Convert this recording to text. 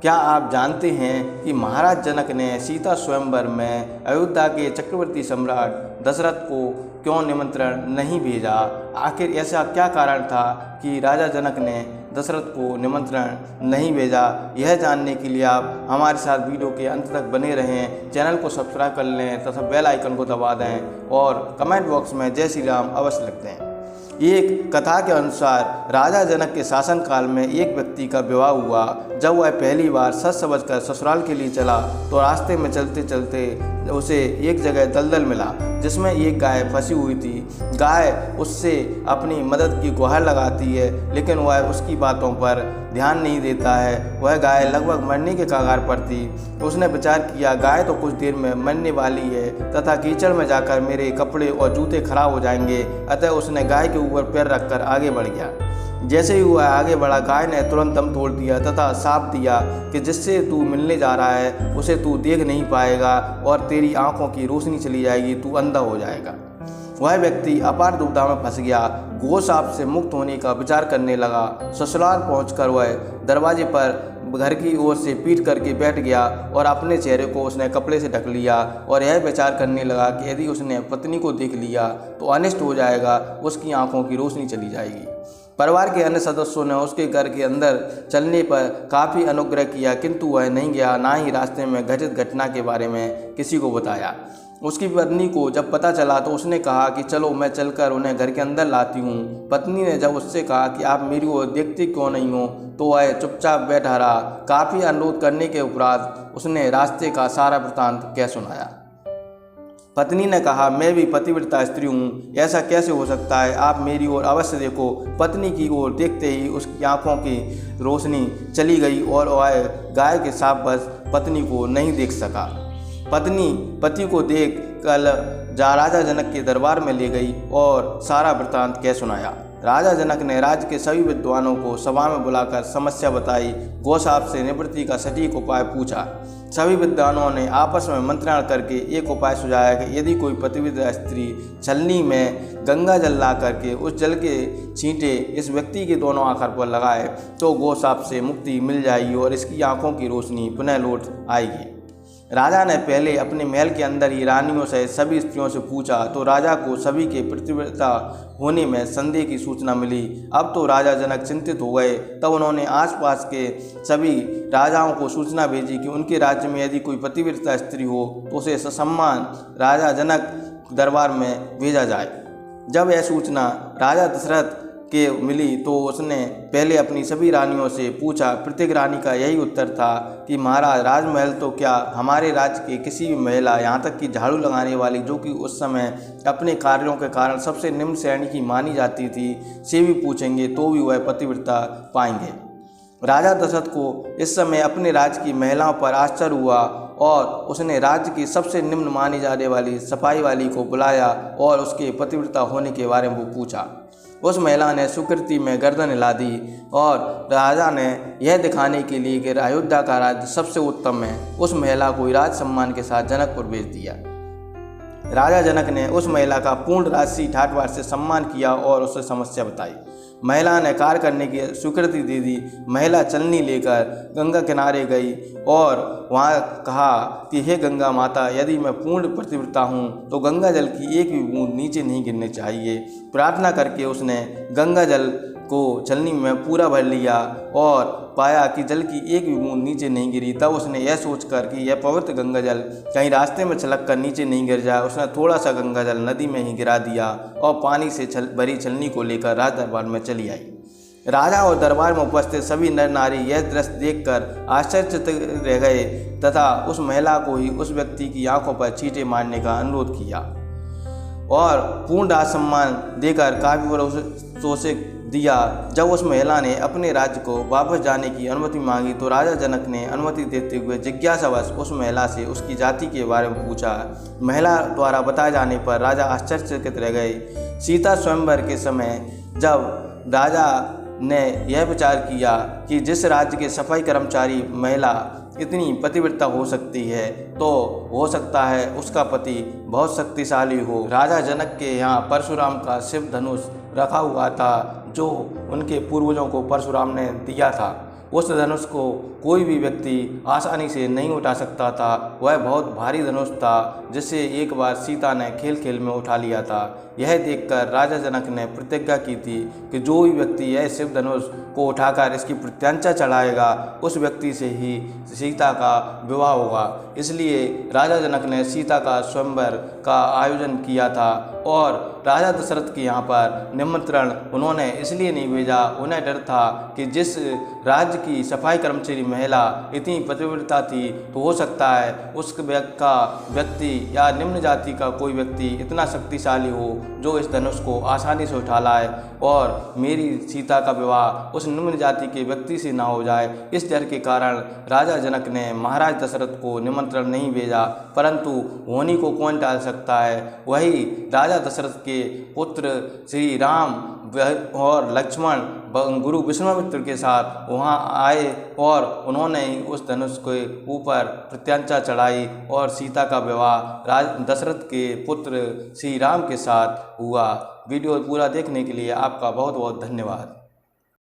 क्या आप जानते हैं कि महाराज जनक ने सीता स्वयंवर में अयोध्या के चक्रवर्ती सम्राट दशरथ को क्यों निमंत्रण नहीं भेजा? आखिर ऐसा क्या कारण था कि राजा जनक ने दशरथ को निमंत्रण नहीं भेजा? यह जानने के लिए आप हमारे साथ वीडियो के अंत तक बने रहें। चैनल को सब्सक्राइब कर लें तथा बेल आइकन को दबा दें और कमेंट बॉक्स में जय श्री राम अवश्य लिख दें। एक कथा के अनुसार राजा जनक के शासनकाल में एक व्यक्ति का विवाह हुआ। जब वह पहली बार सच समझकर ससुराल के लिए चला तो रास्ते में चलते चलते उसे एक जगह दलदल मिला जिसमें एक गाय फंसी हुई थी। गाय उससे अपनी मदद की गुहार लगाती है, लेकिन वह उसकी बातों पर ध्यान नहीं देता है। वह गाय लगभग मरने के कगार पर थी। उसने विचार किया, गाय तो कुछ देर में मरने वाली है तथा कीचड़ में जाकर मेरे कपड़े और जूते खराब हो जाएंगे। अतः उसने गाय के ऊपर पैर रखकर आगे बढ़ गया। जैसे ही वह आगे बढ़ा, गाय ने तुरंत दम तोड़ दिया तथा शाप दिया कि जिससे तू मिलने जा रहा है उसे तू देख नहीं पाएगा और तेरी आंखों की रोशनी चली जाएगी, तू अंधा हो जाएगा। वह व्यक्ति अपार दुविधा में फंस गया। गो शाप से मुक्त होने का विचार करने लगा। ससुराल पहुंचकर वह दरवाजे पर घर की ओर से पीट करके बैठ गया और अपने चेहरे को उसने कपड़े से ढक लिया और यह विचार करने लगा कि यदि उसने पत्नी को देख लिया तो अनिष्ट हो जाएगा, उसकी आंखों की रोशनी चली जाएगी। परिवार के अन्य सदस्यों ने उसके घर के अंदर चलने पर काफ़ी अनुग्रह किया, किंतु वह नहीं गया, ना ही रास्ते में घटित घटना के बारे में किसी को बताया। उसकी पत्नी को जब पता चला तो उसने कहा कि चलो मैं चलकर उन्हें घर के अंदर लाती हूँ। पत्नी ने जब उससे कहा कि आप मेरी ओर देखते क्यों नहीं हो, तो वह चुपचाप बैठा रहा। काफ़ी अनुरोध करने के उपरांत उसने रास्ते का सारा वृत्तांत कह सुनाया। पत्नी ने कहा, मैं भी पतिव्रता स्त्री हूँ, ऐसा कैसे हो सकता है? आप मेरी ओर अवश्य देखो। पत्नी की ओर देखते ही उसकी आंखों की रोशनी चली गई और वह गाय के शापवश पत्नी को नहीं देख सका। पत्नी पति को देख कर राजा जनक के दरबार में ले गई और सारा वृत्तांत कह सुनाया। राजा जनक ने राज्य के सभी विद्वानों को सभा में बुलाकर समस्या बताई। गौशाप से निवृत्ति का सटीक उपाय पूछा। सभी विद्वानों ने आपस में मंत्रणा करके एक उपाय सुझाया कि यदि कोई पतिव्रता स्त्री छलनी में गंगा जल ला करके उस जल के छींटे इस व्यक्ति के दोनों आंखों पर लगाए तो गौशाप से मुक्ति मिल जाएगी और इसकी आंखों की रोशनी पुनः लौट आएगी। राजा ने पहले अपने महल के अंदर ही रानियों से सभी स्त्रियों से पूछा तो राजा को सभी के पतिव्रता होने में संदेह की सूचना मिली। अब तो राजा जनक चिंतित हो गए। तब उन्होंने आसपास के सभी राजाओं को सूचना भेजी कि उनके राज्य में यदि कोई पतिव्रता स्त्री हो तो उसे ससम्मान राजा जनक दरबार में भेजा जाए। जब यह सूचना राजा दशरथ के मिली तो उसने पहले अपनी सभी रानियों से पूछा। प्रत्येक रानी का यही उत्तर था कि महाराज, राजमहल तो क्या, हमारे राज्य के किसी भी महिला, यहाँ तक कि झाड़ू लगाने वाली, जो कि उस समय अपने कार्यों के कारण सबसे निम्न श्रेणी की मानी जाती थी, से भी पूछेंगे तो भी वह पतिव्रता पाएंगे। राजा दशरथ को इस समय अपने राज्य की महिलाओं पर आश्चर्य हुआ और उसने राज्य की सबसे निम्न मानी जाने वाली सफाई वाली को बुलाया और उसके पतिव्रता होने के बारे में वो पूछा। उस महिला ने सुकृति में गर्दन हिला दी और राजा ने यह दिखाने के लिए कि अयोध्या का राज्य सबसे उत्तम है, उस महिला को राज सम्मान के साथ जनकपुर भेज दिया। राजा जनक ने उस महिला का पूर्ण राजसी ठाटवार से सम्मान किया और उसे समस्या बताई। महिला ने कार्य करने की स्वीकृति दे दी। महिला चलनी लेकर गंगा किनारे गई और वहाँ कहा कि हे गंगा माता, यदि मैं पूर्ण पतिव्रता हूँ तो गंगा जल की एक भी बूंद नीचे नहीं गिरनी चाहिए। प्रार्थना करके उसने गंगा जल को छलनी में पूरा भर लिया और पाया कि जल की एक भी बूंद नीचे नहीं गिरी। तब उसने यह सोचकर कि यह पवित्र गंगा जल कहीं रास्ते में छलक कर नीचे नहीं गिर जाए, उसने थोड़ा सा गंगा जल नदी में ही गिरा दिया और पानी से भरी छलनी को लेकर राज दरबार में चली आई। राजा और दरबार में उपस्थित सभी नर नारी यह दृश्य देखकर आश्चर्यचकित रह गए तथा उस महिला को ही उस व्यक्ति की आंखों पर छींटे मारने का अनुरोध किया और पूर्ण राज सम्मान देकर काफी भरोसे से दिया। जब उस महिला ने अपने राज्य को वापस जाने की अनुमति मांगी तो राजा जनक ने अनुमति देते हुए जिज्ञासावश उस महिला से उसकी जाति के बारे में पूछा। महिला द्वारा बताए जाने पर राजा आश्चर्यचकित रह गए। सीता स्वयंवर के समय जब राजा ने यह विचार किया कि जिस राज्य के सफाई कर्मचारी महिला इतनी पतिव्रता हो सकती है तो हो सकता है उसका पति बहुत शक्तिशाली हो। राजा जनक के यहाँ परशुराम का शिव धनुष रखा हुआ था जो उनके पूर्वजों को परशुराम ने दिया था। उस धनुष को कोई भी व्यक्ति आसानी से नहीं उठा सकता था। वह बहुत भारी धनुष था जिसे एक बार सीता ने खेल खेल में उठा लिया था। यह देखकर राजा जनक ने प्रतिज्ञा की थी कि जो भी व्यक्ति यह शिव धनुष को उठाकर इसकी प्रत्यंचा चढ़ाएगा उस व्यक्ति से ही सीता का विवाह होगा। इसलिए राजा जनक ने सीता का स्वयंवर का आयोजन किया था और राजा दशरथ के यहाँ पर निमंत्रण उन्होंने इसलिए नहीं भेजा, उन्हें डर था कि जिस राज्य की सफाई कर्मचारी महिला इतनी पतिव्रता थी तो हो सकता है उस व्यक्ति या निम्न जाति का कोई व्यक्ति इतना शक्तिशाली हो जो इस धनुष को आसानी से उठा लाए और मेरी सीता का विवाह उस निम्न जाति के व्यक्ति से ना हो जाए। इस डर के कारण राजा जनक ने महाराज दशरथ को निमंत्रण नहीं भेजा। परंतु होनी को कौन टाल सकता है, वही राजा दशरथ के पुत्र श्री राम और लक्ष्मण गुरु विश्वामित्र के साथ वहां आए और उन्होंने उस धनुष के ऊपर प्रत्यंचा चढ़ाई और सीता का विवाह दशरथ के पुत्र श्री राम के साथ हुआ। वीडियो पूरा देखने के लिए आपका बहुत बहुत धन्यवाद।